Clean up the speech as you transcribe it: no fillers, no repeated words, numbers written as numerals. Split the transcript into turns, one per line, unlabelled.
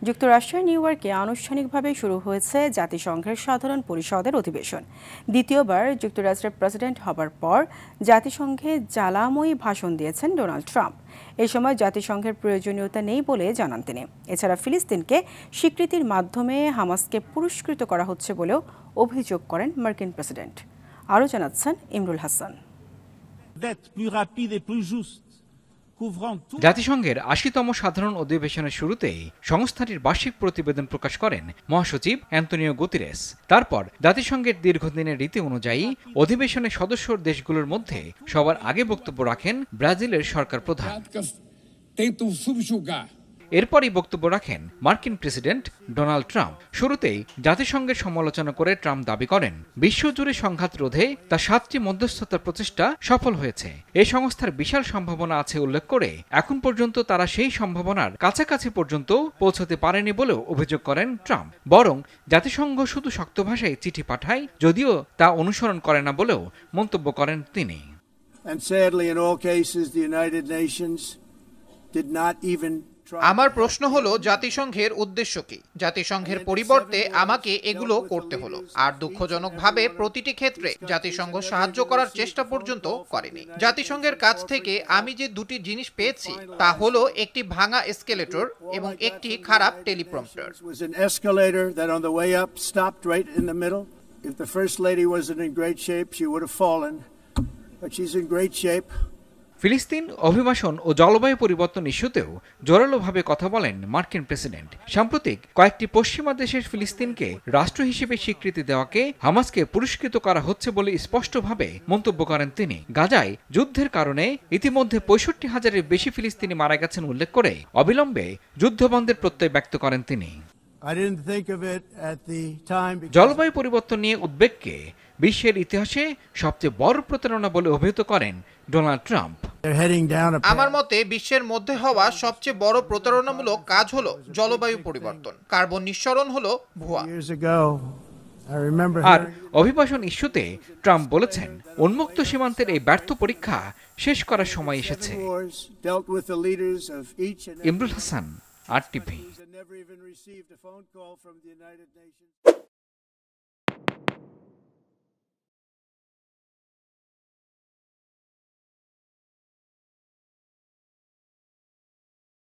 যুক্তরাষ্ট্রের নিউ ইয়র্কে আনুষ্ঠানিকভাবে শুরু হয়েছে জাতিসংঘের সাধারণ পরিষদের অধিবেশন। দ্বিতীয়বার যুক্তরাষ্ট্রের প্রেসিডেন্ট হবার পর জাতিসংঘে জ্বালাময়ী ভাষণ দিয়েছেন ডোনাল্ড ট্রাম্প। এ সময় জাতিসংঘের প্রয়োজনীয়তা নেই বলে জানান তিনি। এছাড়া ফিলিস্তিনকে স্বীকৃতির মাধ্যমে হামাসকে পুরস্কৃত করা হচ্ছে বলেও অভিযোগ করেন মার্কিন প্রেসিডেন্ট। আরও জানাচ্ছেন ইমরুল হাসান।
জাতিসংঘের ৮০তম সাধারণ অধিবেশনের শুরুতেই সংস্থাটির বার্ষিক প্রতিবেদন প্রকাশ করেন মহাসচিব অ্যান্তোনিও গুতেরেস। তারপর জাতিসংঘের দীর্ঘদিনের রীতি অনুযায়ী অধিবেশনে সদস্য দেশগুলোর মধ্যে সবার আগে বক্তব্য রাখেন ব্রাজিলের সরকার প্রধান। এরপরই বক্তব্য রাখেন মার্কিন প্রেসিডেন্ট ডোনাল্ড ট্রাম্প। শুরুতেই জাতিসংঘের সমালোচনা করে ট্রাম্প দাবি করেন বিশ্বজুড়ে সংঘাত রোধে তার ৭টি মধ্যস্থতার প্রচেষ্টা সফল হয়েছে। এই সংস্থার বিশাল সম্ভাবনা আছে উল্লেখ করে এখন পর্যন্ত তারা সেই সম্ভাবনার কাছাকাছি পর্যন্ত পৌঁছতে পারেনি বলেও অভিযোগ করেন ট্রাম্প। বরং জাতিসংঘ শুধু শক্ত ভাষায় চিঠি পাঠায়, যদিও তা অনুসরণ করে না বলেও মন্তব্য করেন তিনি।
আমার প্রশ্ন হলো, জাতিসংঘের উদ্দেশ্য কি? জাতিসংঘের পরিবর্তে আমাকে এগুলো করতে হলো। আর দুঃখজনকভাবে প্রতিটি ক্ষেত্রে জাতিসংঘ সাহায্য করার চেষ্টা পর্যন্ত করেনি। জাতিসংঘের কাছ থেকে আমি যে দুটি জিনিস পেয়েছি তা হলো একটি ভাঙা এসকেলেটর এবং একটি খারাপ টেলিপ্রম্পটার।
ফিলিস্তিন অভিবাসন ও জলবায়ু পরিবর্তন ইস্যুতেও জোরালোভাবে কথা বলেন মার্কিন প্রেসিডেন্ট। সাম্প্রতিক কয়েকটি পশ্চিমা দেশের ফিলিস্তিনকে রাষ্ট্র হিসেবে স্বীকৃতি দেওয়াকে হামাসকে পুরস্কৃত করা হচ্ছে বলে স্পষ্টভাবে মন্তব্য করেন তিনি। গাজায় যুদ্ধের কারণে ইতিমধ্যে ৬৫,০০০-এর বেশি ফিলিস্তিনি মারা গেছেন উল্লেখ করে অবিলম্বে যুদ্ধবন্ধের প্রত্যয় ব্যক্ত করেন তিনি। জলবায়ু পরিবর্তন নিয়ে উদ্বেগকে বিশ্বের ইতিহাসে সবচেয়ে বড় প্রতারণা বলে অভিহিত করেন ডোনাল্ড ট্রাম্প।
আমার মতে বিশ্বের মধ্যে হওয়া সবচেয়ে বড় প্রতারণামূলক কাজ হলো জলবায়ু পরিবর্তন। কার্বন নিঃসরণ হলো ভুয়া।
আর অভিবাসন ইস্যুতে ট্রাম্প বলেছেন উন্মুক্ত সীমান্তের এই ব্যর্থ পরীক্ষা শেষ করার সময় এসেছে। ইমরুল হাসান, RTV।